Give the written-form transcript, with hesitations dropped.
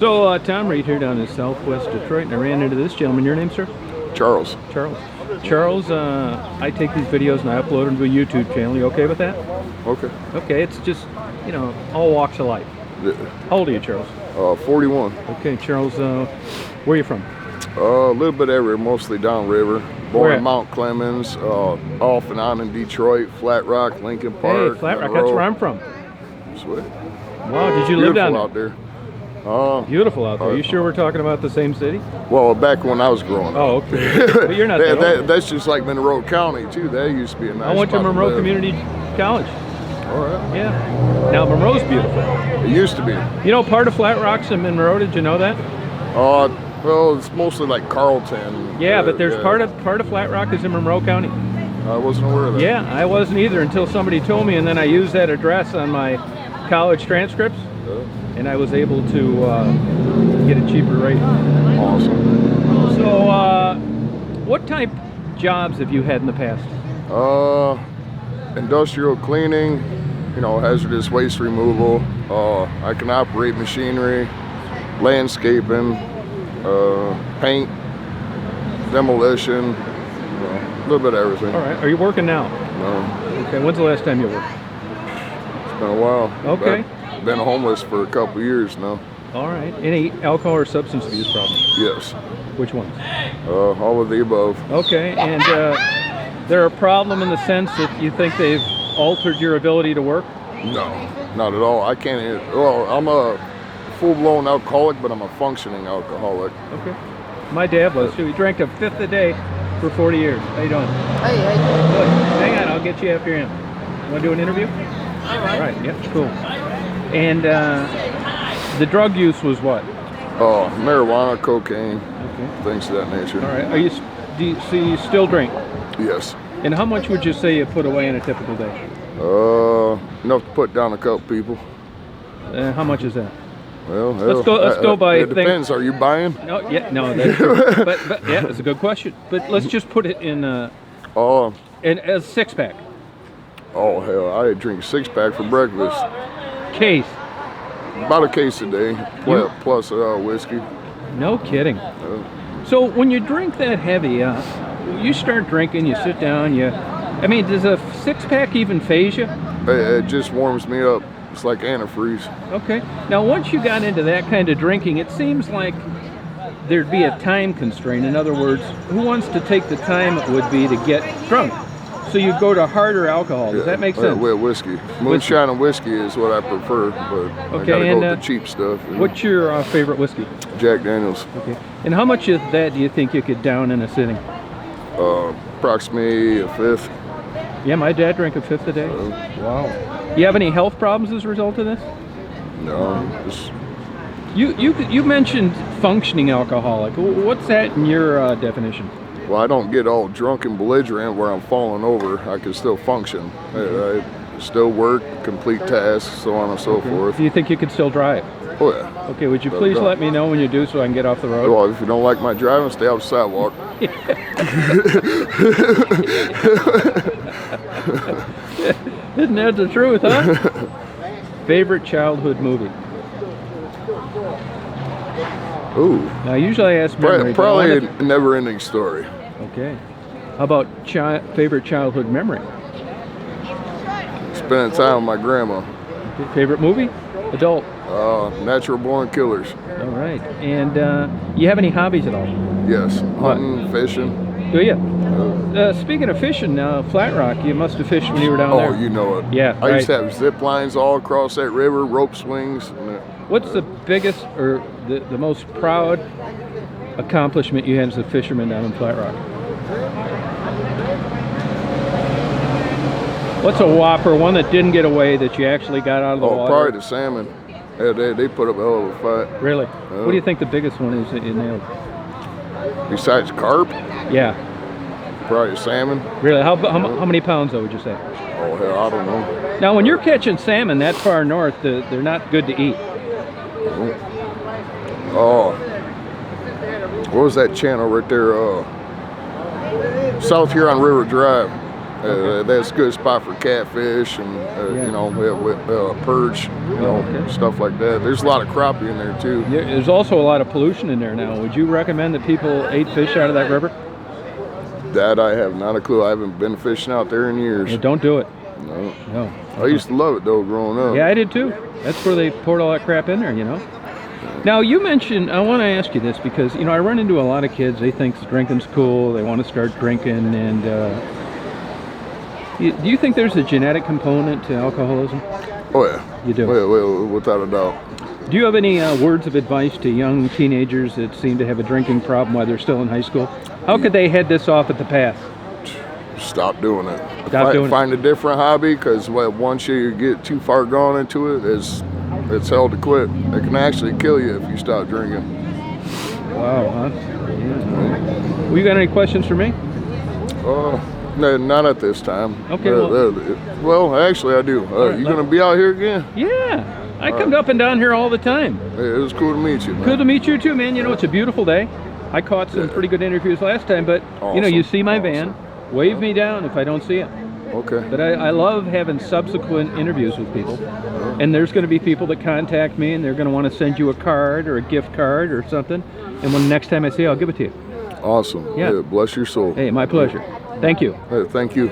So, Tom Reed here down in Southwest Detroit, and I ran into this gentleman. Your name, sir? Charles. Charles. Charles, I take these videos and I upload them to a YouTube channel. You okay with that? Okay. Okay, it's just, all walks of life. Yeah. How old are you, Charles? 41. Okay, Charles, where are you from? A little bit everywhere, mostly downriver. Born Where in at? Mount Clemens, off and on in Detroit, Flat Rock, Lincoln Park. Hey, Flat Rock, Monroe. that's where I'm from. Sweet. Wow, did you live down Beautiful there? out there. Beautiful out there. You sure we're talking about the same city? Well, back when I was growing up. Oh, okay. But you're not that old. That's just like Monroe County, too. That used to be a nice I went to spot Monroe live. Community College. All right. Yeah. Now, Monroe's beautiful. It used to be. You know, part of Flat Rock's in Monroe. Did you know that? Well, it's mostly like Carlton. Yeah, but there's yeah. part of Flat Rock is in Monroe County. I wasn't aware of that. Yeah, I wasn't either until somebody told me, and then I used that address on my college transcripts, and I was able to get a cheaper rate. Awesome. So, what type jobs have you had in the past? Industrial cleaning, hazardous waste removal. I can operate machinery, landscaping, paint, demolition, a little bit of everything. All right. Are you working now? No, Okay. When's the last time you worked? it's been a while. Okay. I've been homeless for a couple years now. All right. Any alcohol or substance abuse problems? Yes. Which ones? All of the above. Okay. And they're a problem in the sense that you think they've altered your ability to work? No, not at all. I can't. Well, I'm a full-blown alcoholic, but I'm a functioning alcoholic. Okay. My dad was too. He drank a fifth a day for 40 years. How you doing? Hey, hey. Good. Hang on, I'll get you after him. Want to do an interview? All right. All right. Yep. Cool. And the drug use was what? Marijuana, cocaine, Okay. things of that nature. All right. So you still drink? Yes. And how much would you say you put away in a typical day? Enough to put down a couple people. How much is that? Well, Let's go by It depends. Are you buying? No, yeah, no, that's true. but yeah, that's a good question. But let's just put it in a six pack Oh hell! I drink a 6-pack for breakfast. case. About a case a day, plus whiskey. No kidding. So when you drink that heavy, you start drinking, you sit down, does a 6-pack even phase you? It just warms me up. It's like antifreeze. Okay. Now, once you got into that kind of drinking, it seems like there'd be a time constraint. In other words, who wants to take the time it would be to get drunk? So you go to harder alcohol. Does that make sense? Whiskey. Moonshine and whiskey is what I prefer, but I gotta go with the cheap stuff. What's your favorite whiskey? Jack Daniels. Okay. And how much of that do you think you could down in a sitting? Approximately a fifth. Yeah, my dad drank a fifth a day. Wow. You have any health problems as a result of this? No, just You mentioned functioning alcoholic. What's that in your definition? well, I don't get all drunk and belligerent where I'm falling over. I can still function. I still work, complete tasks, so on and so forth. Do you think you could still drive? Oh yeah. Okay, would you please let me know when you do so I can get off the road? Well, if you don't like my driving, stay off the sidewalk. Isn't that the truth, huh? Favorite childhood movie? Ooh. Now, usually I ask memory. but I Probably wanted- a never-ending story. Okay. How about favorite childhood memory? Spending time with my grandma. Okay, favorite movie? Adult. Natural Born Killers. All right. And you have any hobbies at all? Yes. What? Hunting, fishing. Do you? Speaking of fishing, Flat Rock, you must have fished when you were down there. Oh, you know it. Yeah, I used to right. have zip lines all across that river, rope swings. What's the biggest or the most proud accomplishment you had as a fisherman down in Flat Rock? What's a whopper, one that didn't get away that you actually got out of the water? Probably the salmon. Yeah, they put up a hell of a fight. Really? What do you think the biggest one is that you nailed? Besides carp, Yeah. probably salmon. Really? How many pounds, though, would you say? Oh, hell, I don't know. Now, when you're catching salmon that far north, they're not good to eat. Oh, what was that channel right there? South Huron River Drive. That's a good spot for catfish and you know, perch, you know, stuff like that. There's a lot of crappie in there too. Yeah, there's also a lot of pollution in there now. Would you recommend that people ate fish out of that river? That I have not a clue. I haven't been fishing out there in years. Yeah, don't do it. No. No. I used to love it though growing up. Yeah, I did too. That's where they poured all that crap in there, you know. Now, you mentioned, I want to ask you this because, you know, I run into a lot of kids, they think drinking's cool, they want to start drinking, and do you think there's a genetic component to alcoholism? Oh yeah. You do? Well, without a doubt. Do you have any words of advice to young teenagers that seem to have a drinking problem while they're still in high school? How could they head this off at the path? Stop doing it. Find a different hobby, because once you get too far gone into it, it's hell to quit. It can actually kill you if you stop drinking. Wow, huh? Yeah. Well, you got any questions for me? No, not at this time. Okay. Well, actually, I do. You gonna be out here again? Yeah, I come up and down here all the time. Hey, it was cool to meet you, man. Cool to meet you too, man. You know, it's a beautiful day. I caught some pretty good interviews last time, but you know, you see my van, wave me down if I don't see it. Okay. But I love having subsequent interviews with people. And there's going to be people that contact me, and they're going to want to send you a card or a gift card or something. And when the next time I see you, I'll give it to you. Awesome. Yeah. Bless your soul. Hey, my pleasure. Thank you. Hey, thank you.